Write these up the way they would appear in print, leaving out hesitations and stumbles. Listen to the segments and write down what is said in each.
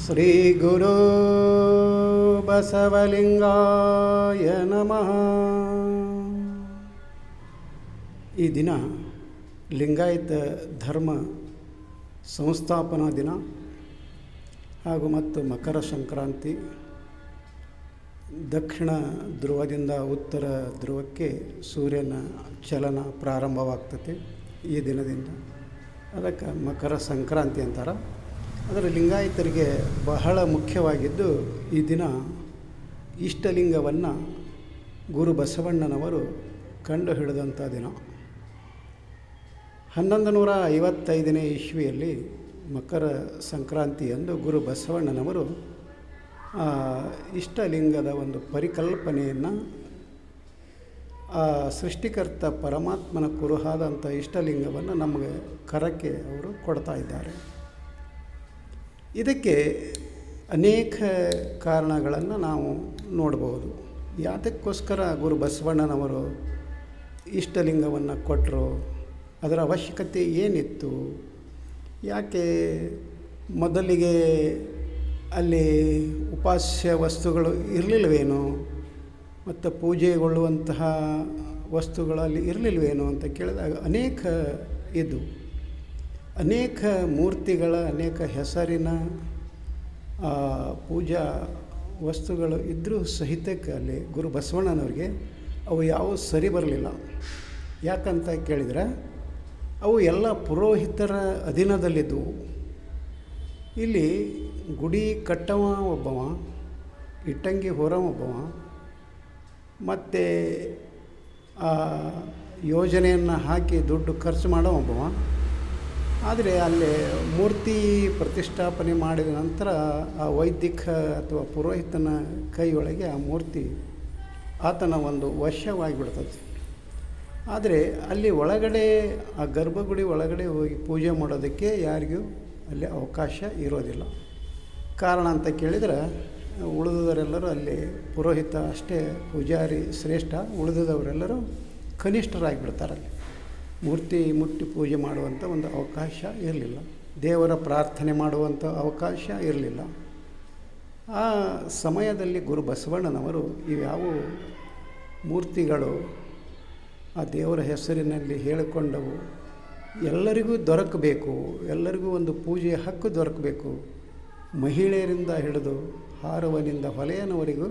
ಶ್ರೀ ಗುರು ಬಸವಲಿಂಗಾಯ ನಮಃ. ಈ ದಿನ ಲಿಂಗಾಯತ ಧರ್ಮ ಸಂಸ್ಥಾಪನಾ ದಿನ ಹಾಗೂ ಮತ್ತು ಮಕರ ಸಂಕ್ರಾಂತಿ. ದಕ್ಷಿಣ ಧ್ರುವದಿಂದ ಉತ್ತರ ಧ್ರುವಕ್ಕೆ ಸೂರ್ಯನ ಚಲನ ಪ್ರಾರಂಭವಾಗ್ತದೆ ಈ ದಿನದಿಂದ. ಅದಕ್ಕೆ ಮಕರ ಸಂಕ್ರಾಂತಿ ಅಂತಾರೆ. ಅದರ ಲಿಂಗಾಯತರಿಗೆ ಬಹಳ ಮುಖ್ಯವಾಗಿದ್ದು ಈ ದಿನ ಇಷ್ಟಲಿಂಗವನ್ನು ಗುರು ಬಸವಣ್ಣನವರು ಕಂಡು ಹಿಡಿದಂಥ ದಿನ. 1155ನೇ ಇಸ್ವಿಯಲ್ಲಿ ಮಕರ ಸಂಕ್ರಾಂತಿಯಂದು ಗುರು ಬಸವಣ್ಣನವರು ಇಷ್ಟಲಿಂಗದ ಒಂದು ಪರಿಕಲ್ಪನೆಯನ್ನು ಸೃಷ್ಟಿಕರ್ತ ಪರಮಾತ್ಮನ ಕುರುಹಾದಂಥ ಇಷ್ಟಲಿಂಗವನ್ನು ನಮಗೆ ಕರಕ್ಕೆ ಅವರು ಕೊಡ್ತಾ ಇದ್ದಾರೆ. ಇದಕ್ಕೆ ಅನೇಕ ಕಾರಣಗಳನ್ನು ನಾವು ನೋಡ್ಬೋದು. ಯಾತಕ್ಕೋಸ್ಕರ ಗುರು ಬಸವಣ್ಣನವರು ಇಷ್ಟಲಿಂಗವನ್ನು ಕೊಟ್ಟರು, ಅದರ ಅವಶ್ಯಕತೆ ಏನಿತ್ತು, ಯಾಕೆ ಮೊದಲಿಗೆ ಅಲ್ಲಿ ಉಪಾಸ್ಯ ವಸ್ತುಗಳು ಇರಲಿಲ್ವೇನೋ ಮತ್ತು ಪೂಜೆಗೊಳ್ಳುವಂತಹ ವಸ್ತುಗಳಲ್ಲಿ ಇರಲಿಲ್ವೇನೋ ಅಂತ ಕೇಳಿದಾಗ ಅನೇಕ ಮೂರ್ತಿಗಳ ಅನೇಕ ಹೆಸರಿನ ಪೂಜಾ ವಸ್ತುಗಳು ಇದ್ದರೂ ಸಹಿತಕ್ಕೆ ಅಲ್ಲಿ ಗುರು ಬಸವಣ್ಣನವ್ರಿಗೆ ಅವು ಯಾವುವು ಸರಿ ಬರಲಿಲ್ಲ. ಯಾಕಂತ ಕೇಳಿದರೆ ಅವು ಎಲ್ಲ ಪುರೋಹಿತರ ಅಧೀನದಲ್ಲಿದ್ದವು. ಇಲ್ಲಿ ಗುಡಿ ಕಟ್ಟವ ಒಬ್ಬವ, ಇಟ್ಟಂಗಿ ಹೊರವ ಒಬ್ಬವ, ಮತ್ತು ಯೋಜನೆಯನ್ನು ಹಾಕಿ ದುಡ್ಡು ಖರ್ಚು ಮಾಡೋ ಒಬ್ಬವ. ಆದರೆ ಅಲ್ಲಿ ಮೂರ್ತಿ ಪ್ರತಿಷ್ಠಾಪನೆ ಮಾಡಿದ ನಂತರ ಆ ವೈದಿಕ ಅಥವಾ ಪುರೋಹಿತನ ಕೈಯೊಳಗೆ ಆ ಮೂರ್ತಿ ಆತನ ಒಂದು ವಶವಾಗಿಬಿಡ್ತದೆ. ಆದರೆ ಅಲ್ಲಿ ಒಳಗಡೆ ಆ ಗರ್ಭಗುಡಿ ಒಳಗಡೆ ಹೋಗಿ ಪೂಜೆ ಮಾಡೋದಕ್ಕೆ ಯಾರಿಗೂ ಅಲ್ಲಿ ಅವಕಾಶ ಇರೋದಿಲ್ಲ. ಕಾರಣ ಅಂತ ಕೇಳಿದರೆ ಉಳಿದವರೆಲ್ಲರೂ ಅಲ್ಲಿ ಪುರೋಹಿತ ಅಷ್ಟೇ ಪೂಜಾರಿ ಶ್ರೇಷ್ಠ, ಉಳಿದವರೆಲ್ಲರೂ ಕನಿಷ್ಠರಾಗಿಬಿಡ್ತಾರಲ್ಲಿ. ಮೂರ್ತಿ ಮುಟ್ಟಿ ಪೂಜೆ ಮಾಡುವಂಥ ಒಂದು ಅವಕಾಶ ಇರಲಿಲ್ಲ, ದೇವರ ಪ್ರಾರ್ಥನೆ ಮಾಡುವಂಥ ಅವಕಾಶ ಇರಲಿಲ್ಲ. ಆ ಸಮಯದಲ್ಲಿ ಗುರು ಬಸವಣ್ಣನವರು ಇವ್ಯಾವ ಮೂರ್ತಿಗಳು ಆ ದೇವರ ಹೆಸರಿನಲ್ಲಿ ಹೇಳಿಕೊಂಡವು ಎಲ್ಲರಿಗೂ ದೊರಕಬೇಕು, ಎಲ್ಲರಿಗೂ ಒಂದು ಪೂಜೆಯ ಹಕ್ಕು ದೊರಕಬೇಕು, ಮಹಿಳೆಯರಿಂದ ಹಿಡಿದು ಹಾರುವನಿಂದ ಹೊಲೆಯನವರೆಗೂ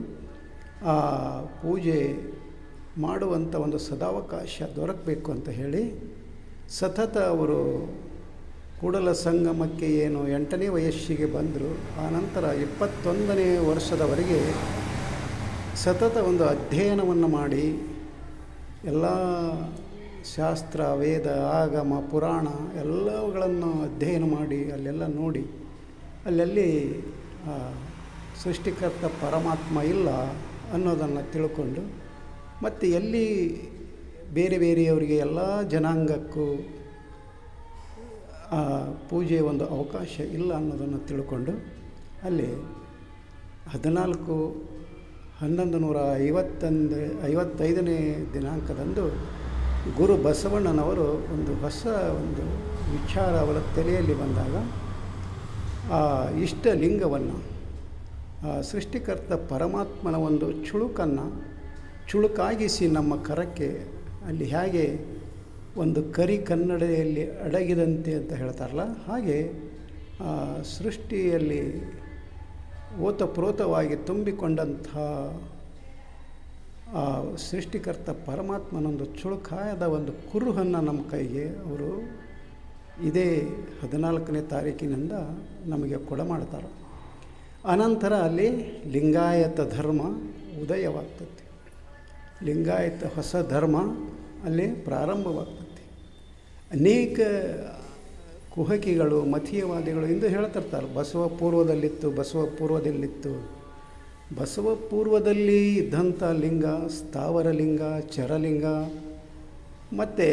ಆ ಪೂಜೆ ಮಾಡುವಂಥ ಒಂದು ಸದಾವಕಾಶ ದೊರಕಬೇಕು ಅಂತ ಹೇಳಿ ಸತತ ಅವರು ಕೂಡಲ ಸಂಗಮಕ್ಕೆ 8ನೇ ವಯಸ್ಸಿಗೆ ಬಂದರು. ಆನಂತರ 21ನೇ ವರ್ಷದವರೆಗೆ ಸತತ ಒಂದು ಅಧ್ಯಯನವನ್ನು ಮಾಡಿ ಎಲ್ಲ ಶಾಸ್ತ್ರ, ವೇದ, ಆಗಮ, ಪುರಾಣ ಎಲ್ಲವುಗಳನ್ನು ಅಧ್ಯಯನ ಮಾಡಿ ಅಲ್ಲೆಲ್ಲ ನೋಡಿ ಅಲ್ಲಲ್ಲಿ ಸೃಷ್ಟಿಕರ್ತ ಪರಮಾತ್ಮ ಇಲ್ಲ ಅನ್ನೋದನ್ನು ತಿಳ್ಕೊಂಡು, ಮತ್ತು ಎಲ್ಲಿ ಬೇರೆ ಬೇರೆಯವರಿಗೆ ಎಲ್ಲ ಜನಾಂಗಕ್ಕೂ ಪೂಜೆಯ ಒಂದು ಅವಕಾಶ ಇಲ್ಲ ಅನ್ನೋದನ್ನು ತಿಳ್ಕೊಂಡು ಅಲ್ಲಿ 14/11/55ನೇ ದಿನಾಂಕದಂದು ಗುರು ಬಸವಣ್ಣನವರು ಒಂದು ಹೊಸ ಒಂದು ವಿಚಾರ ಅವರ ತಲೆಯಲ್ಲಿ ಬಂದಾಗ ಆ ಇಷ್ಟಲಿಂಗವನ್ನು ಸೃಷ್ಟಿಕರ್ತ ಪರಮಾತ್ಮನ ಒಂದು ಚುಳುಕಾಗಿಸಿ ನಮ್ಮ ಕರಕ್ಕೆ ಅಲ್ಲಿ ಹೇಗೆ ಒಂದು ಕರಿ ಕನ್ನಡಿಯಲ್ಲಿ ಅಡಗಿದಂತೆ ಅಂತ ಹೇಳ್ತಾರಲ್ಲ, ಹಾಗೆ ಸೃಷ್ಟಿಯಲ್ಲಿ ಓತಪ್ರೋತವಾಗಿ ತುಂಬಿಕೊಂಡಂಥ ಸೃಷ್ಟಿಕರ್ತ ಪರಮಾತ್ಮನೊಂದು ಚುಳುಕಾಯದ ಒಂದು ಕುರುಹನ್ನು ನಮ್ಮ ಕೈಗೆ ಅವರು ಇದೇ 14ನೇ ತಾರೀಕಿನಿಂದ ನಮಗೆ ಕೊಡಮಾಡ್ತಾರೆ. ಅನಂತರ ಅಲ್ಲಿ ಲಿಂಗಾಯತ ಧರ್ಮ ಉದಯವಾಗ್ತದೆ. ಲಿಂಗಾಯತ ಹೊಸ ಧರ್ಮ ಅಲ್ಲಿ ಪ್ರಾರಂಭವಾಗ್ತದೆ. ಅನೇಕ ಕುಹಕಿಗಳು, ಮತೀಯವಾದಿಗಳು ಇಂದು ಹೇಳ್ತಿರ್ತಾರೆ ಬಸವ ಪೂರ್ವದಲ್ಲಿತ್ತು. ಬಸವ ಪೂರ್ವದಲ್ಲಿ ಇದ್ದಂಥ ಲಿಂಗ ಸ್ಥಾವರ ಲಿಂಗ, ಚರಲಿಂಗ, ಮತ್ತು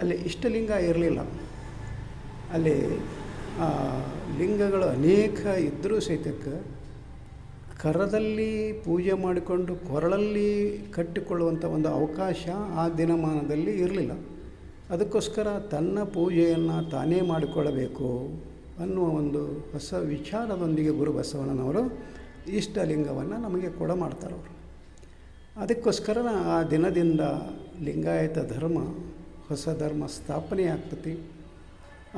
ಅಲ್ಲಿ ಇಷ್ಟಲಿಂಗ ಇರಲಿಲ್ಲ. ಅಲ್ಲಿ ಲಿಂಗಗಳು ಅನೇಕ ಇದ್ದರೂ ಸಹಿತಕ್ಕೆ ಕರದಲ್ಲಿ ಪೂಜೆ ಮಾಡಿಕೊಂಡು ಕೊರಳಲ್ಲಿ ಕಟ್ಟಿಕೊಳ್ಳುವಂಥ ಒಂದು ಅವಕಾಶ ಆ ದಿನಮಾನದಲ್ಲಿ ಇರಲಿಲ್ಲ. ಅದಕ್ಕೋಸ್ಕರ ತನ್ನ ಪೂಜೆಯನ್ನು ತಾನೇ ಮಾಡಿಕೊಳ್ಳಬೇಕು ಅನ್ನುವ ಒಂದು ಹೊಸ ವಿಚಾರದೊಂದಿಗೆ ಗುರು ಬಸವಣ್ಣನವರು ಇಷ್ಟಲಿಂಗವನ್ನು ನಮಗೆ ಮಾಡ್ತಾರೆ ಅವರು. ಅದಕ್ಕೋಸ್ಕರ ಆ ದಿನದಿಂದ ಲಿಂಗಾಯತ ಧರ್ಮ ಹೊಸ ಧರ್ಮ ಸ್ಥಾಪನೆ ಆಗ್ತತಿ.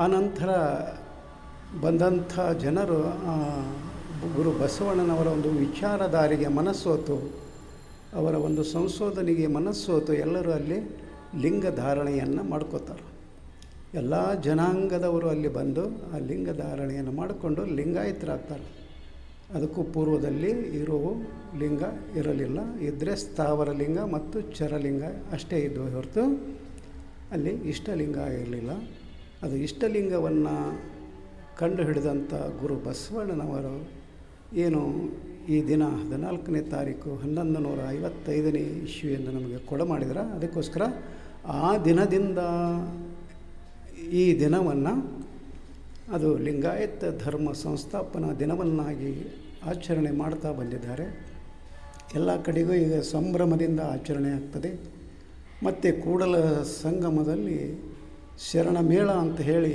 ಆನಂತರ ಬಂದಂಥ ಜನರು ಗುರು ಬಸವಣ್ಣನವರ ಒಂದು ವಿಚಾರಧಾರೆಗೆ ಮನಸ್ಸೋತು, ಅವರ ಒಂದು ಸಂಶೋಧನೆಗೆ ಮನಸ್ಸೋತು ಎಲ್ಲರೂ ಅಲ್ಲಿ ಲಿಂಗ ಧಾರಣೆಯನ್ನು ಮಾಡ್ಕೋತಾರೆ. ಎಲ್ಲ ಜನಾಂಗದವರು ಅಲ್ಲಿ ಬಂದು ಆ ಲಿಂಗ ಧಾರಣೆಯನ್ನು ಮಾಡಿಕೊಂಡು ಲಿಂಗಾಯತರಾಗ್ತಾರೆ. ಅದಕ್ಕೂ ಪೂರ್ವದಲ್ಲಿ ಇರುವ ಲಿಂಗ ಇರಲಿಲ್ಲ, ಇದ್ದರೆ ಸ್ಥಾವರ ಲಿಂಗ ಮತ್ತು ಚರಲಿಂಗ ಅಷ್ಟೇ ಇದ್ದವು ಹೊರತು ಅಲ್ಲಿ ಇಷ್ಟಲಿಂಗ ಇರಲಿಲ್ಲ. ಅದು ಇಷ್ಟಲಿಂಗವನ್ನು ಕಂಡು ಹಿಡಿದಂಥ ಗುರು ಬಸವಣ್ಣನವರು ಏನು ಈ ದಿನ 14ನೇ ತಾರೀಕು 1155ನೇ ಇಸ್ವಿಯಿಂದ ನಮಗೆ ಮಾಡಿದ್ರೆ, ಅದಕ್ಕೋಸ್ಕರ ಆ ದಿನದಿಂದ ಈ ದಿನವನ್ನು ಅದು ಲಿಂಗಾಯತ ಧರ್ಮ ಸಂಸ್ಥಾಪನಾ ದಿನವನ್ನಾಗಿ ಆಚರಣೆ ಮಾಡ್ತಾ ಬಂದಿದ್ದಾರೆ. ಎಲ್ಲ ಕಡೆಗೂ ಈಗ ಸಂಭ್ರಮದಿಂದ ಆಚರಣೆ ಆಗ್ತದೆ. ಮತ್ತು ಕೂಡಲ ಸಂಗಮದಲ್ಲಿ ಶರಣ ಮೇಳ ಅಂತ ಹೇಳಿ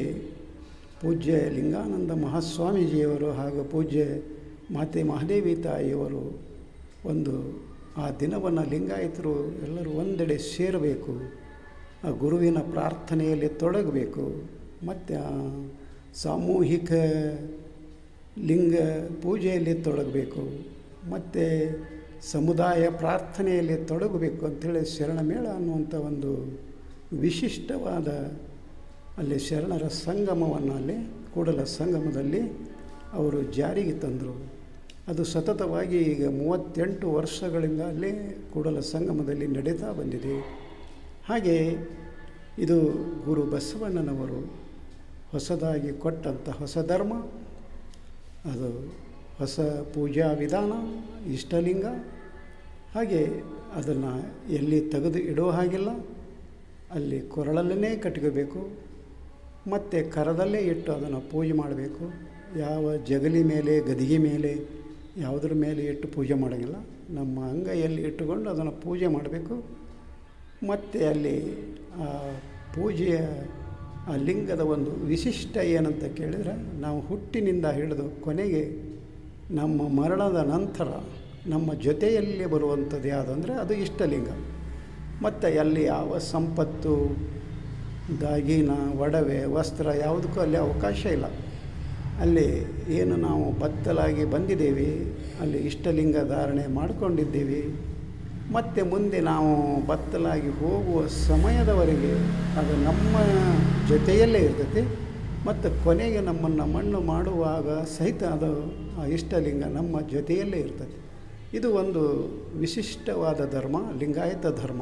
ಪೂಜ್ಯ ಲಿಂಗಾನಂದ ಮಹಾಸ್ವಾಮೀಜಿಯವರು ಹಾಗೂ ಪೂಜ್ಯ ಮಾತೆ ಮಹಾದೇವಿ ತಾಯಿಯವರು ಒಂದು ಆ ದಿನವನ್ನು ಲಿಂಗಾಯತರು ಎಲ್ಲರೂ ಒಂದೆಡೆ ಸೇರಬೇಕು, ಆ ಗುರುವಿನ ಪ್ರಾರ್ಥನೆಯಲ್ಲಿ ತೊಡಗಬೇಕು, ಮತ್ತು ಆ ಸಾಮೂಹಿಕ ಲಿಂಗ ಪೂಜೆಯಲ್ಲಿ ತೊಡಗಬೇಕು, ಮತ್ತು ಸಮುದಾಯ ಪ್ರಾರ್ಥನೆಯಲ್ಲಿ ತೊಡಗಬೇಕು ಅಂಥೇಳಿ ಶರಣ ಮೇಳ ಅನ್ನುವಂಥ ಒಂದು ವಿಶಿಷ್ಟವಾದ ಅಲ್ಲಿ ಶರಣರ ಸಂಗಮವನ್ನು ಅಲ್ಲಿ ಕೂಡಲ ಸಂಗಮದಲ್ಲಿ ಅವರು ಜಾರಿಗೆ ತಂದರು. ಅದು ಸತತವಾಗಿ ಈಗ 38 ವರ್ಷಗಳಿಂದ ಅಲ್ಲಿ ಕೂಡಲ ಸಂಗಮದಲ್ಲಿ ನಡೀತಾ ಬಂದಿದೆ. ಹಾಗೆ ಇದು ಗುರು ಬಸವಣ್ಣನವರು ಹೊಸದಾಗಿ ಕೊಟ್ಟಂಥ ಹೊಸ ಧರ್ಮ, ಅದು ಹೊಸ ಪೂಜಾ ವಿಧಾನ, ಇಷ್ಟಲಿಂಗ. ಹಾಗೆ ಅದನ್ನು ಎಲ್ಲಿ ತೆಗೆದು ಇಡೋ ಹಾಗಿಲ್ಲ, ಅಲ್ಲಿ ಕೊರಳಲ್ಲೇ ಕಟ್ಕೋಬೇಕು, ಮತ್ತು ಕರದಲ್ಲೇ ಇಟ್ಟು ಅದನ್ನು ಪೂಜೆ ಮಾಡಬೇಕು. ಯಾವ ಜಗಲಿ ಮೇಲೆ ಗದಿಗೆ ಮೇಲೆ ಯಾವುದ್ರ ಮೇಲೆ ಇಟ್ಟು ಪೂಜೆ ಮಾಡೋಂಗಿಲ್ಲ, ನಮ್ಮ ಅಂಗೈಯಲ್ಲಿ ಇಟ್ಟುಕೊಂಡು ಅದನ್ನು ಪೂಜೆ ಮಾಡಬೇಕು. ಮತ್ತು ಅಲ್ಲಿ ಆ ಪೂಜೆಯ ಆ ಲಿಂಗದ ಒಂದು ವಿಶಿಷ್ಟ ಏನಂತ ಕೇಳಿದರೆ, ನಾವು ಹುಟ್ಟಿನಿಂದ ಹಿಡಿದು ಕೊನೆಗೆ ನಮ್ಮ ಮರಣದ ನಂತರ ನಮ್ಮ ಜೊತೆಯಲ್ಲಿ ಬರುವಂಥದ್ದು ಯಾವುದಂದರೆ ಅದು ಇಷ್ಟಲಿಂಗ. ಮತ್ತು ಅಲ್ಲಿ ಯಾವ ಸಂಪತ್ತು, ದಾಗಿನ, ಒಡವೆ, ವಸ್ತ್ರ ಯಾವುದಕ್ಕೂ ಅಲ್ಲಿ ಅವಕಾಶ ಇಲ್ಲ. ಅಲ್ಲಿ ಏನು ನಾವು ಬತ್ತಲಾಗಿ ಬಂದಿದ್ದೇವೆ, ಅಲ್ಲಿ ಇಷ್ಟಲಿಂಗ ಧಾರಣೆ ಮಾಡಿಕೊಂಡಿದ್ದೀವಿ. ಮತ್ತು ಮುಂದೆ ನಾವು ಬತ್ತಲಾಗಿ ಹೋಗುವ ಸಮಯದವರೆಗೆ ಅದು ನಮ್ಮ ಜೊತೆಯಲ್ಲೇ ಇರ್ತೈತಿ. ಮತ್ತು ಕೊನೆಗೆ ನಮ್ಮನ್ನು ಮಣ್ಣು ಮಾಡುವಾಗ ಸಹಿತ ಅದು ಆ ಇಷ್ಟಲಿಂಗ ನಮ್ಮ ಜೊತೆಯಲ್ಲೇ ಇರ್ತದೆ. ಇದು ಒಂದು ವಿಶಿಷ್ಟವಾದ ಧರ್ಮ, ಲಿಂಗಾಯತ ಧರ್ಮ.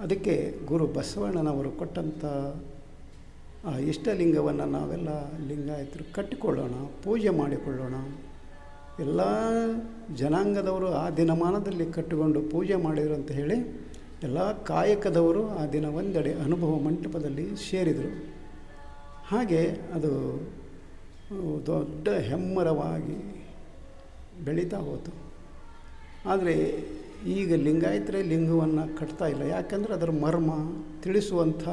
ಅದಕ್ಕೆ ಗುರು ಬಸವಣ್ಣನವರು ಕೊಟ್ಟಂಥ ಆ ಇಷ್ಟಲಿಂಗವನ್ನು ನಾವೆಲ್ಲ ಲಿಂಗಾಯತರು ಕಟ್ಟಿಕೊಳ್ಳೋಣ, ಪೂಜೆ ಮಾಡಿಕೊಳ್ಳೋಣ. ಎಲ್ಲ ಜನಾಂಗದವರು ಆ ದಿನಮಾನದಲ್ಲಿ ಕಟ್ಟಿಕೊಂಡು ಪೂಜೆ ಮಾಡಿದರು ಅಂತ ಹೇಳಿ ಎಲ್ಲ ಕಾಯಕದವರು ಆ ದಿನ ಒಂದೆಡೆ ಅನುಭವ ಮಂಟಪದಲ್ಲಿ ಸೇರಿದರು. ಹಾಗೆ ಅದು ದೊಡ್ಡ ಹೆಮ್ಮರವಾಗಿ ಬೆಳೀತಾ ಹೋಯಿತು. ಆದರೆ ಈಗ ಲಿಂಗಾಯತರೇ ಲಿಂಗವನ್ನು ಕಟ್ತಾ ಇಲ್ಲ. ಯಾಕಂದರೆ ಅದರ ಮರ್ಮ ತಿಳಿಸುವಂಥ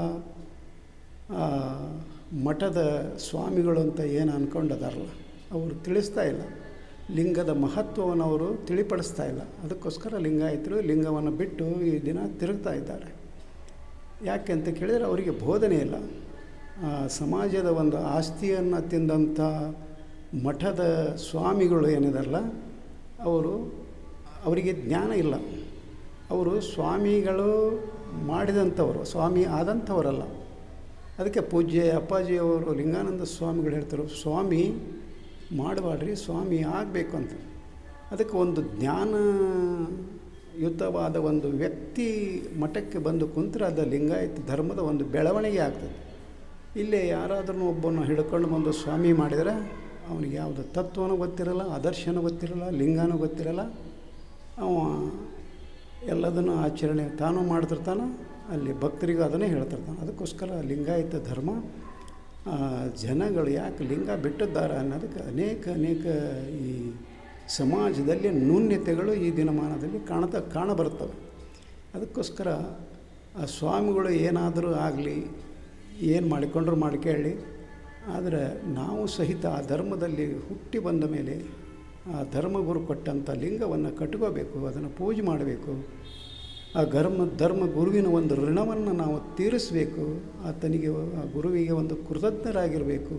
ಮಠದ ಸ್ವಾಮಿಗಳು ಅಂತ ಏನು ಅಂದ್ಕೊಂಡದಾರಲ್ಲ, ಅವರು ತಿಳಿಸ್ತಾ ಇಲ್ಲ. ಲಿಂಗದ ಮಹತ್ವವನ್ನು ಅವರು ತಿಳಿಪಡಿಸ್ತಾ ಇಲ್ಲ. ಅದಕ್ಕೋಸ್ಕರ ಲಿಂಗಾಯತರು ಲಿಂಗವನ್ನು ಬಿಟ್ಟು ಈ ದಿನ ತಿರುಗ್ತಾ ಇದ್ದಾರೆ. ಯಾಕೆ ಅಂತ ಕೇಳಿದರೆ ಅವರಿಗೆ ಬೋಧನೆ ಇಲ್ಲ. ಸಮಾಜದ ಒಂದು ಆಸ್ತಿಯನ್ನು ತಿಂದಂಥ ಮಠದ ಸ್ವಾಮಿಗಳು ಏನಿದಾರಲ್ಲ, ಅವರಿಗೆ ಜ್ಞಾನ ಇಲ್ಲ. ಅವರು ಸ್ವಾಮಿಗಳು ಮಾಡಿದಂಥವರು, ಸ್ವಾಮಿ ಆದಂಥವರಲ್ಲ. ಅದಕ್ಕೆ ಪೂಜ್ಯ ಅಪ್ಪಾಜಿಯವರು ಲಿಂಗಾನಂದ ಸ್ವಾಮಿಗಳು ಹೇಳ್ತಾರೆ, ಸ್ವಾಮಿ ಮಾಡಬಾಡ್ರಿ, ಸ್ವಾಮಿ ಆಗಬೇಕು ಅಂತ. ಅದಕ್ಕೆ ಒಂದು ಜ್ಞಾನಯುತವಾದ ಒಂದು ವ್ಯಕ್ತಿ ಮಠಕ್ಕೆ ಬಂದು ಕುಂತರೆ ಅದು ಲಿಂಗಾಯತ ಧರ್ಮದ ಒಂದು ಬೆಳವಣಿಗೆ ಆಗ್ತದೆ. ಇಲ್ಲೇ ಯಾರಾದ್ರೂ ಒಬ್ಬನ ಹಿಡ್ಕೊಂಡು ಬಂದು ಸ್ವಾಮಿ ಮಾಡಿದರೆ ಅವನಿಗೆ ಯಾವುದು ತತ್ವನೂ ಗೊತ್ತಿರಲ್ಲ, ಆದರ್ಶನೂ ಗೊತ್ತಿರಲ್ಲ, ಲಿಂಗನೂ ಗೊತ್ತಿರಲ್ಲ. ಅವ ಎಲ್ಲದನ್ನು ಆಚರಣೆ ತಾನು ಮಾಡ್ತಿರ್ತಾನೆ, ಅಲ್ಲಿ ಭಕ್ತರಿಗೂ ಅದನ್ನೇ ಹೇಳ್ತಿರ್ತಾನೆ. ಅದಕ್ಕೋಸ್ಕರ ಲಿಂಗಾಯತ ಧರ್ಮ ಜನಗಳು ಯಾಕೆ ಲಿಂಗ ಬಿಟ್ಟಿದ್ದಾರೆ ಅನ್ನೋದಕ್ಕೆ ಅನೇಕ ಈ ಸಮಾಜದಲ್ಲಿ ನ್ಯೂನ್ಯತೆಗಳು ಈ ದಿನಮಾನದಲ್ಲಿ ಕಾಣಬರ್ತವೆ. ಅದಕ್ಕೋಸ್ಕರ ಆ ಸ್ವಾಮಿಗಳು ಏನಾದರೂ ಆಗಲಿ, ಏನು ಮಾಡಿಕೊಂಡ್ರು ಮಾಡ್ಕೊಳ್ಳಿ, ಆದರೆ ನಾವು ಸಹಿತ ಆ ಧರ್ಮದಲ್ಲಿ ಹುಟ್ಟಿ ಬಂದ ಮೇಲೆ ಆ ಧರ್ಮಗುರು ಕೊಟ್ಟಂಥ ಲಿಂಗವನ್ನು ಕಟ್ಕೋಬೇಕು, ಅದನ್ನು ಪೂಜೆ ಮಾಡಬೇಕು. ಆ ಧರ್ಮ ಗುರುವಿನ ಒಂದು ಋಣವನ್ನು ನಾವು ತೀರಿಸಬೇಕು, ಆತನಿಗೆ, ಆ ಗುರುವಿಗೆ ಒಂದು ಕೃತಜ್ಞರಾಗಿರಬೇಕು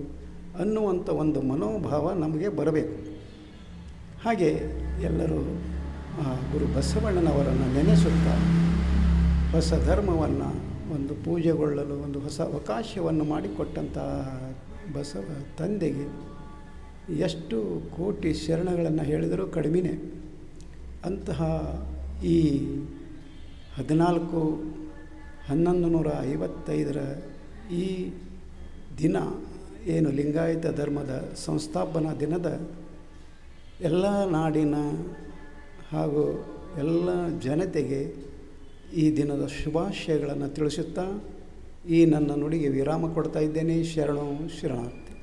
ಅನ್ನುವಂಥ ಒಂದು ಮನೋಭಾವ ನಮಗೆ ಬರಬೇಕು. ಹಾಗೆ ಎಲ್ಲರೂ ಆ ಗುರು ಬಸವಣ್ಣನವರನ್ನು ನೆನೆಸುತ್ತಾ ಹೊಸ ಧರ್ಮವನ್ನು ಒಂದು ಪೂಜೆಗೊಳ್ಳಲು ಒಂದು ಹೊಸ ಅವಕಾಶವನ್ನು ಮಾಡಿಕೊಟ್ಟಂಥ ಬಸವ ತಂದೆಗೆ ಎಷ್ಟು ಕೋಟಿ ಶರಣಗಳನ್ನು ಹೇಳಿದರೂ ಕಡಿಮೆನೇ. ಅಂತಹ ಈ 14/1155 ಈ ದಿನ ಏನು ಲಿಂಗಾಯತ ಧರ್ಮದ ಸಂಸ್ಥಾಪನಾ ದಿನದ ಎಲ್ಲ ನಾಡಿನ ಹಾಗೂ ಎಲ್ಲ ಜನತೆಗೆ ಈ ದಿನದ ಶುಭಾಶಯಗಳನ್ನು ತಿಳಿಸುತ್ತಾ ಈ ನನ್ನ ನುಡಿಗೆ ವಿರಾಮ ಕೊಡ್ತಾ ಇದ್ದೇನೆ. ಶರಣು ಶರಣಾರ್ಥಿ.